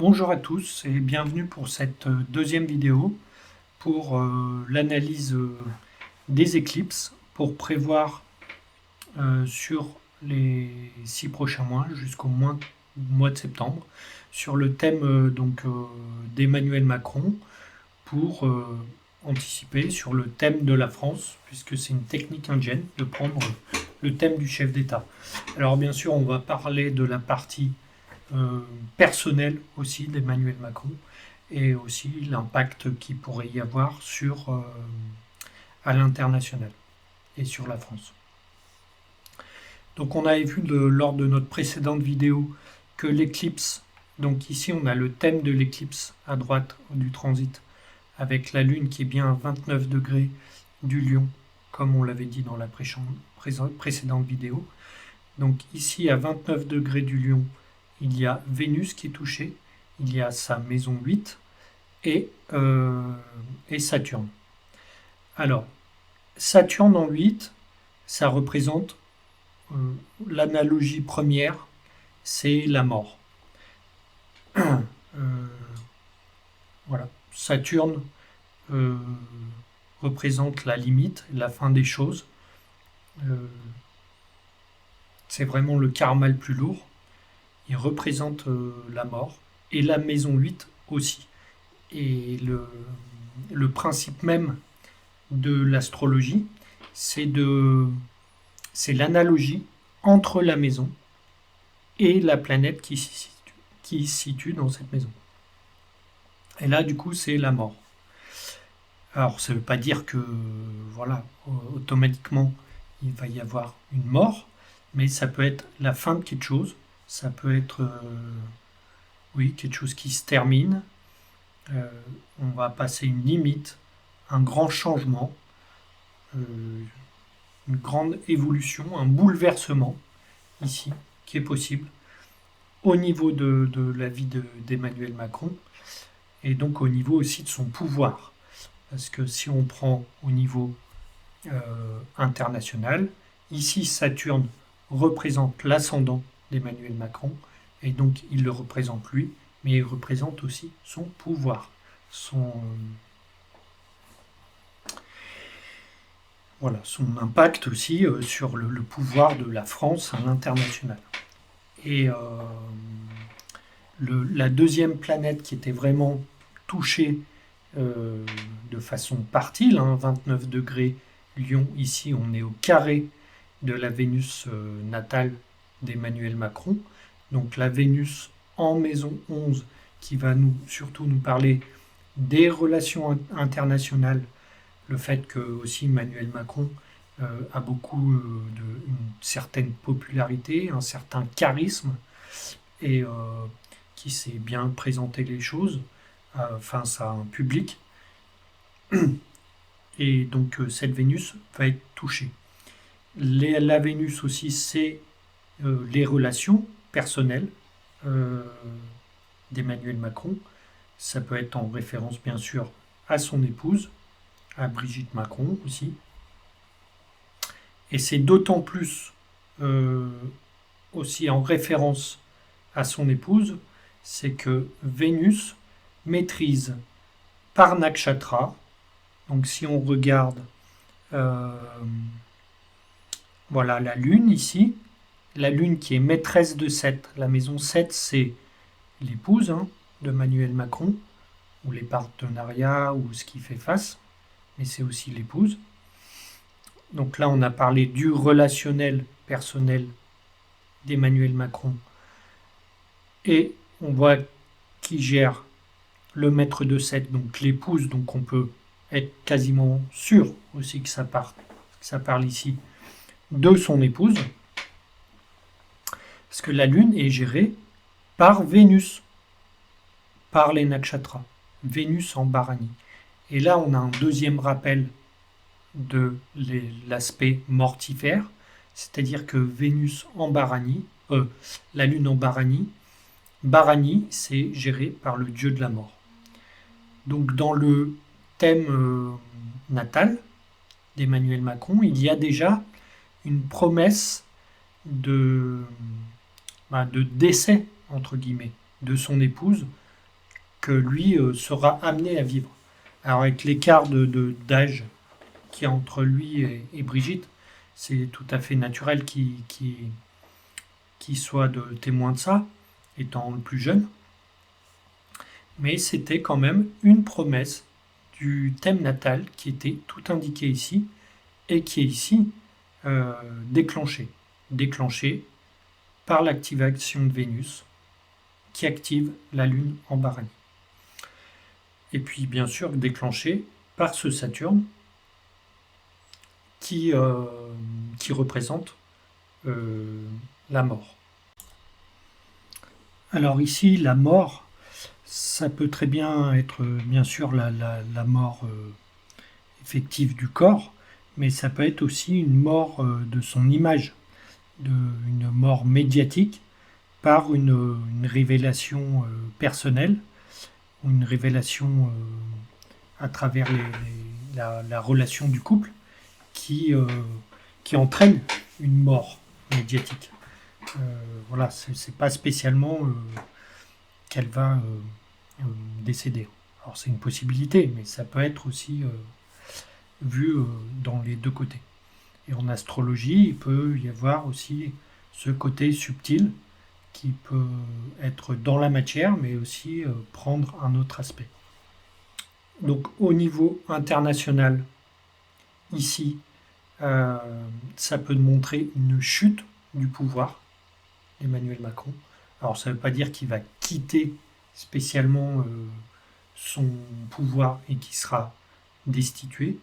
Bonjour à tous et bienvenue pour cette deuxième vidéo pour l'analyse des éclipses pour prévoir sur les 6 prochains mois jusqu'au mois de septembre sur le thème d'Emmanuel Macron pour anticiper sur le thème de la France puisque c'est une technique indienne de prendre le thème du chef d'État. Alors bien sûr on va parler de la partie personnel aussi d'Emmanuel Macron et aussi l'impact qu'il pourrait y avoir à l'international et sur la France. Donc on avait vu lors de notre précédente vidéo que l'éclipse, donc ici on a le thème de l'éclipse à droite du transit avec la lune qui est bien à 29 degrés du lion comme on l'avait dit dans la précédente vidéo. Donc ici à 29 degrés du lion, il y a Vénus qui est touchée, il y a sa maison 8 et Saturne. Alors, Saturne en 8, ça représente l'analogie première, c'est la mort. Voilà, Saturne représente la limite, la fin des choses. C'est vraiment le karma le plus lourd. Il représente la mort et la maison 8 aussi. Et le principe même de l'astrologie, c'est l'analogie entre la maison et la planète qui se situe dans cette maison. Et là, du coup, c'est la mort. Alors, ça ne veut pas dire que, voilà, automatiquement, il va y avoir une mort, mais ça peut être la fin de quelque chose. Ça peut être, quelque chose qui se termine. On va passer une limite, un grand changement, une grande évolution, un bouleversement, ici, qui est possible, au niveau de la vie d'Emmanuel Macron, et donc au niveau aussi de son pouvoir. Parce que si on prend au niveau international, ici Saturne représente l'ascendant d'Emmanuel Macron, et donc il le représente lui, mais il représente aussi son pouvoir, son impact aussi sur le pouvoir de la France à l'international. Et la deuxième planète qui était vraiment touchée de façon partile, 29 degrés Lion, ici on est au carré de la Vénus natale d'Emmanuel Macron. Donc la Vénus en maison 11 qui va surtout nous parler des relations internationales, le fait que aussi Emmanuel Macron a beaucoup une certaine popularité, un certain charisme et qui sait bien présenter les choses face à un public. Et donc cette Vénus va être touchée. La Vénus aussi, c'est les relations personnelles d'Emmanuel Macron. Ça peut être en référence bien sûr à son épouse, à Brigitte Macron aussi. Et c'est d'autant plus aussi en référence à son épouse, c'est que Vénus maîtrise par nakshatra. Donc si on regarde voilà la Lune ici, la Lune qui est maîtresse de 7. La maison 7, c'est l'épouse de Emmanuel Macron, ou les partenariats, ou ce qui fait face, mais c'est aussi l'épouse. Donc là, on a parlé du relationnel personnel d'Emmanuel Macron. Et on voit qui gère le maître de 7, donc l'épouse, donc on peut être quasiment sûr aussi que ça parle ici de son épouse. Parce que la Lune est gérée par Vénus, par les nakshatras, Vénus en Bharani. Et là, on a un deuxième rappel de l'aspect mortifère, c'est-à-dire que Vénus en Bharani, la Lune en Bharani, Bharani, c'est géré par le dieu de la mort. Donc dans le thème natal d'Emmanuel Macron, il y a déjà une promesse de décès, entre guillemets, de son épouse que lui sera amené à vivre. Alors avec l'écart d'âge qu'il y a entre lui et Brigitte, c'est tout à fait naturel qu'il soit témoin de ça, étant le plus jeune. Mais c'était quand même une promesse du thème natal qui était tout indiqué ici et qui est ici déclenché. Déclenché par l'activation de Vénus qui active la Lune en Barani. Et puis bien sûr déclenché par ce Saturne qui représente la mort. Alors ici, la mort, ça peut très bien être bien sûr la mort effective du corps, mais ça peut être aussi une mort de son image, une mort médiatique par une révélation personnelle, une révélation à travers la relation du couple qui entraîne une mort médiatique. Voilà, c'est pas spécialement qu'elle va décéder. Alors c'est une possibilité, mais ça peut être aussi vu dans les deux côtés. Et en astrologie, il peut y avoir aussi ce côté subtil qui peut être dans la matière, mais aussi prendre un autre aspect. Donc au niveau international, ici, ça peut montrer une chute du pouvoir d'Emmanuel Macron. Alors ça ne veut pas dire qu'il va quitter spécialement son pouvoir et qu'il sera destitué.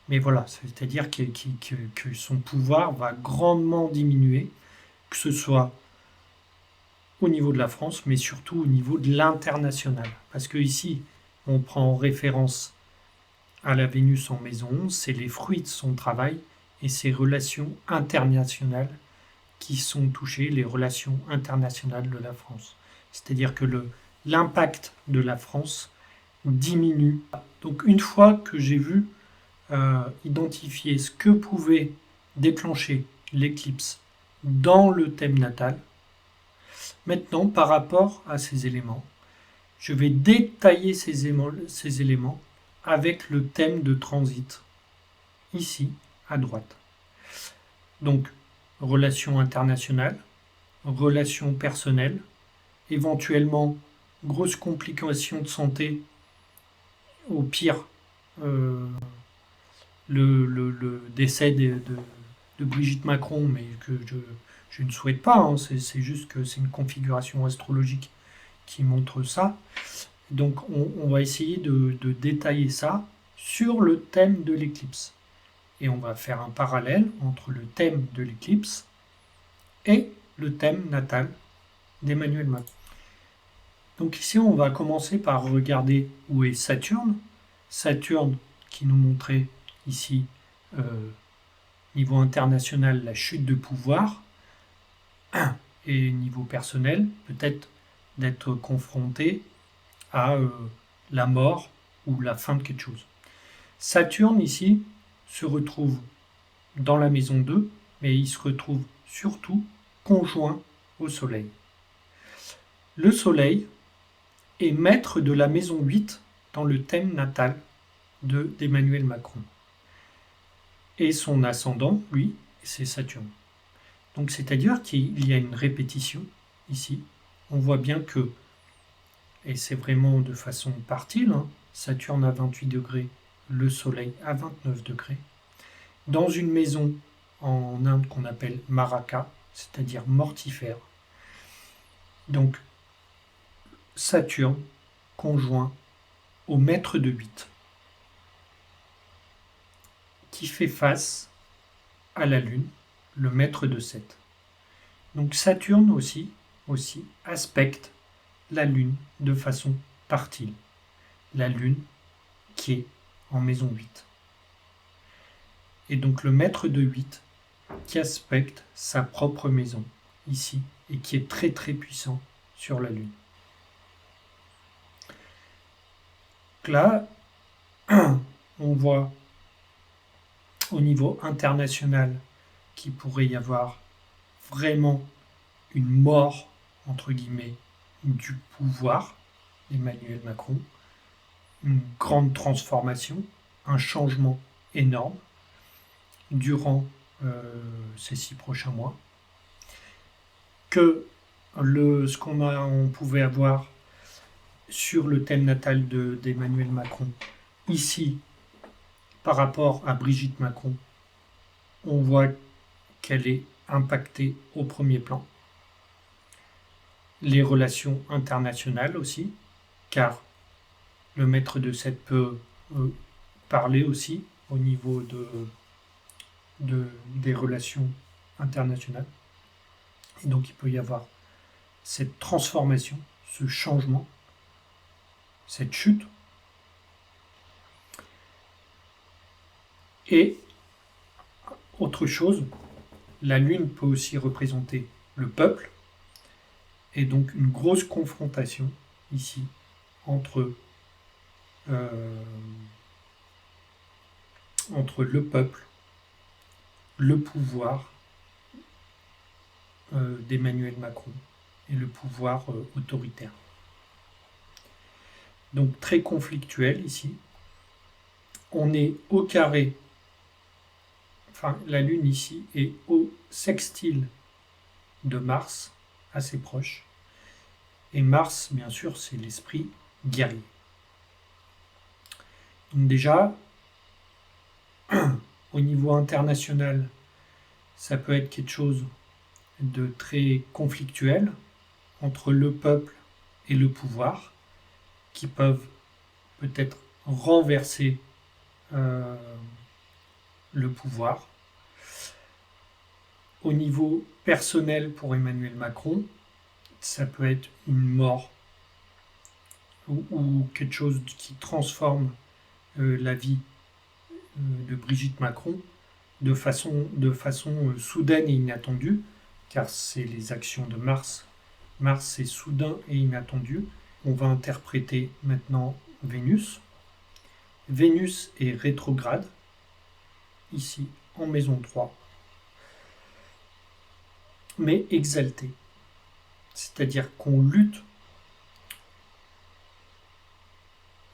Mais voilà, c'est-à-dire que son pouvoir va grandement diminuer, que ce soit au niveau de la France, mais surtout au niveau de l'international. Parce que ici, on prend en référence à la Vénus en maison 11, c'est les fruits de son travail et ses relations internationales qui sont touchées, les relations internationales de la France. C'est-à-dire que l'impact de la France diminue. Donc une fois que j'ai vu identifier ce que pouvait déclencher l'éclipse dans le thème natal, maintenant par rapport à ces éléments, je vais détailler ces éléments avec le thème de transit, ici à droite. Donc, relations internationales, relations personnelles, éventuellement grosses complications de santé, au pire le décès de Brigitte Macron, mais que je ne souhaite pas, hein, c'est juste que c'est une configuration astrologique qui montre ça. Donc on va essayer de détailler ça sur le thème de l'éclipse. Et on va faire un parallèle entre le thème de l'éclipse et le thème natal d'Emmanuel Macron. Donc ici, on va commencer par regarder où est Saturne. Saturne qui nous montrait ici, niveau international, la chute de pouvoir. Et niveau personnel, peut-être d'être confronté à la mort ou la fin de quelque chose. Saturne ici se retrouve dans la maison 2, mais il se retrouve surtout conjoint au Soleil. Le Soleil est maître de la maison 8 dans le thème natal d'Emmanuel Macron. Et son ascendant, lui, c'est Saturne. Donc c'est-à-dire qu'il y a une répétition ici. On voit bien que, et c'est vraiment de façon partile, hein, Saturne à 28 degrés, le Soleil à 29 degrés, dans une maison en Inde qu'on appelle Maraka, c'est-à-dire mortifère. Donc Saturne conjoint au maître de 8, qui fait face à la Lune, le maître de 7. Donc Saturne aussi aspecte la Lune de façon partile. La Lune qui est en maison 8. Et donc le maître de 8 qui aspecte sa propre maison ici et qui est très très puissant sur la Lune. Donc là, on voit au niveau international qu'il pourrait y avoir vraiment une mort, entre guillemets, du pouvoir d'Emmanuel Macron, une grande transformation, un changement énorme durant ces 6 prochains mois, que ce on pouvait avoir sur le thème natal d'Emmanuel Macron, ici, par rapport à Brigitte Macron, on voit qu'elle est impactée au premier plan. Les relations internationales aussi, car le maître de 7 peut parler aussi au niveau des relations internationales. Et donc il peut y avoir cette transformation, ce changement, cette chute. Et autre chose, la Lune peut aussi représenter le peuple, et donc une grosse confrontation ici entre le peuple, le pouvoir d'Emmanuel Macron et le pouvoir autoritaire. Donc très conflictuel ici. On est au carré, enfin la Lune ici est au sextile de Mars, assez proche. Et Mars, bien sûr, c'est l'esprit guerrier. Donc déjà, au niveau international, ça peut être quelque chose de très conflictuel entre le peuple et le pouvoir, qui peuvent peut-être renverser le pouvoir. Au niveau personnel pour Emmanuel Macron, ça peut être une mort ou quelque chose qui transforme la vie de Brigitte Macron de façon soudaine et inattendue, car c'est les actions de Mars. Mars, c'est soudain et inattendu. On va interpréter maintenant Vénus. Vénus est rétrograde, ici, en maison 3, mais exaltée. C'est-à-dire qu'on lutte.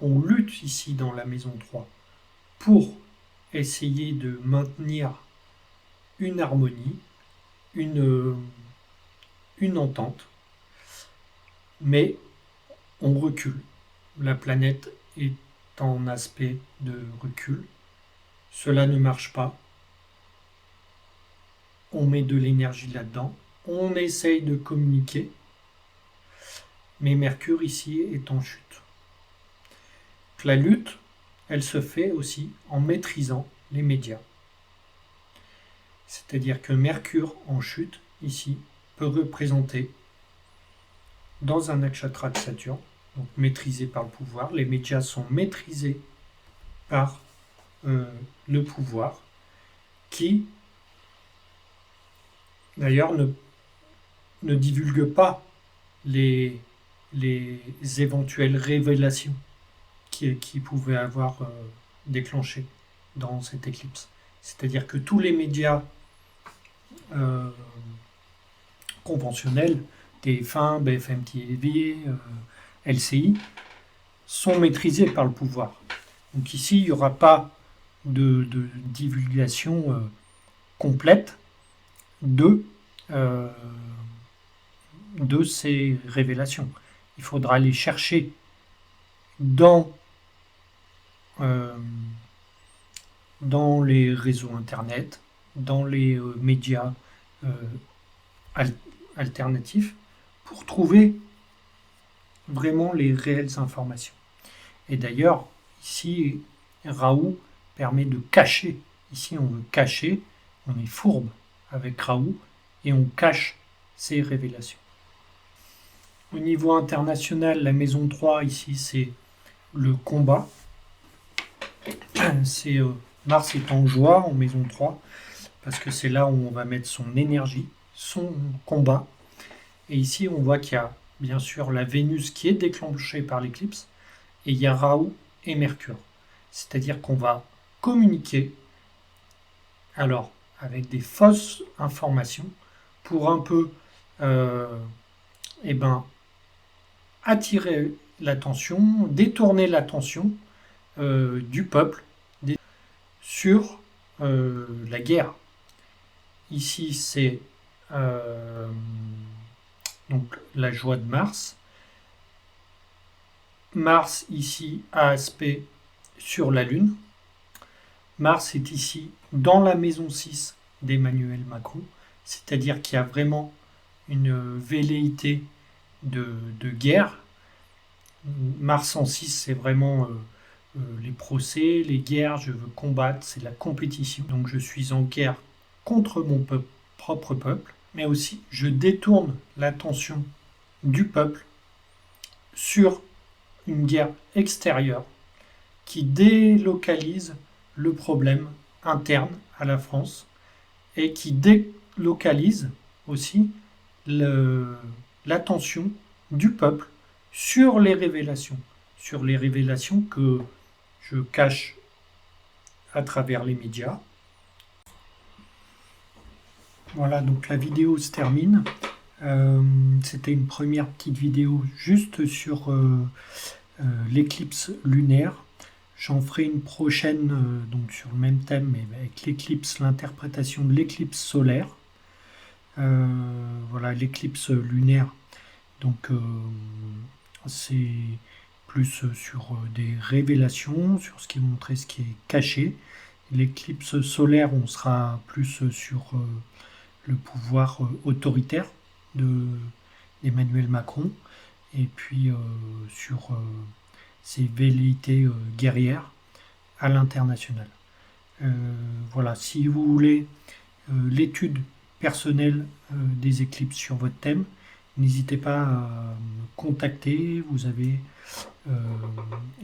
On lutte ici dans la maison 3 pour essayer de maintenir une harmonie, une entente, mais on recule. La planète est en aspect de recul. Cela ne marche pas. On met de l'énergie là-dedans. On essaye de communiquer, mais Mercure ici est en chute. La lutte, elle se fait aussi en maîtrisant les médias. C'est-à-dire que Mercure en chute, ici, peut représenter, dans un nakshatra de Saturne, donc maîtrisé par le pouvoir, les médias sont maîtrisés par le pouvoir, qui, d'ailleurs, ne divulgue pas les éventuelles révélations qui pouvaient avoir déclenché dans cette éclipse. C'est-à-dire que tous les médias conventionnels, TF1, BFM TV, LCI, sont maîtrisés par le pouvoir. Donc ici, il n'y aura pas de divulgation complète de ces révélations. Il faudra les chercher dans les réseaux internet, dans les médias alternatifs, pour trouver vraiment les réelles informations. Et d'ailleurs, ici, Raoult permet de cacher. Ici, on veut cacher, on est fourbe avec Raoult, et on cache ces révélations. Au niveau international, la maison 3, ici, c'est le combat. C'est Mars est en joie en maison 3, parce que c'est là où on va mettre son énergie, son combat. Et ici, on voit qu'il y a bien sûr la Vénus qui est déclenchée par l'éclipse, et il y a Raoult et Mercure. C'est-à-dire qu'on va communiquer, alors, avec des fausses informations, pour un peu attirer l'attention, détourner l'attention du peuple sur la guerre. Ici, c'est donc la joie de Mars. Mars, ici, a aspect sur la Lune. Mars est ici dans la maison 6 d'Emmanuel Macron, c'est-à-dire qu'il y a vraiment une velléité de guerre. Mars en 6, c'est vraiment les procès, les guerres, je veux combattre, c'est la compétition. Donc je suis en guerre contre mon propre peuple, mais aussi je détourne l'attention du peuple sur une guerre extérieure qui délocalise le problème interne à la France et qui délocalise aussi l'attention du peuple sur les révélations que je cache à travers les médias. Voilà, donc la vidéo se termine. C'était une première petite vidéo juste sur l'éclipse lunaire. J'en ferai une prochaine donc sur le même thème, mais avec l'éclipse, l'interprétation de l'éclipse solaire. Voilà, l'éclipse lunaire, donc c'est plus sur des révélations, sur ce qui est montré, ce qui est caché. L'éclipse solaire, on sera plus sur le pouvoir autoritaire d'Emmanuel Macron, et puis sur ses velléités guerrières à l'international. Voilà, si vous voulez l'étude personnelle des éclipses sur votre thème, n'hésitez pas à me contacter, vous avez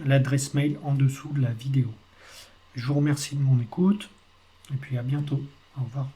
l'adresse mail en dessous de la vidéo. Je vous remercie de mon écoute, et puis à bientôt. Au revoir.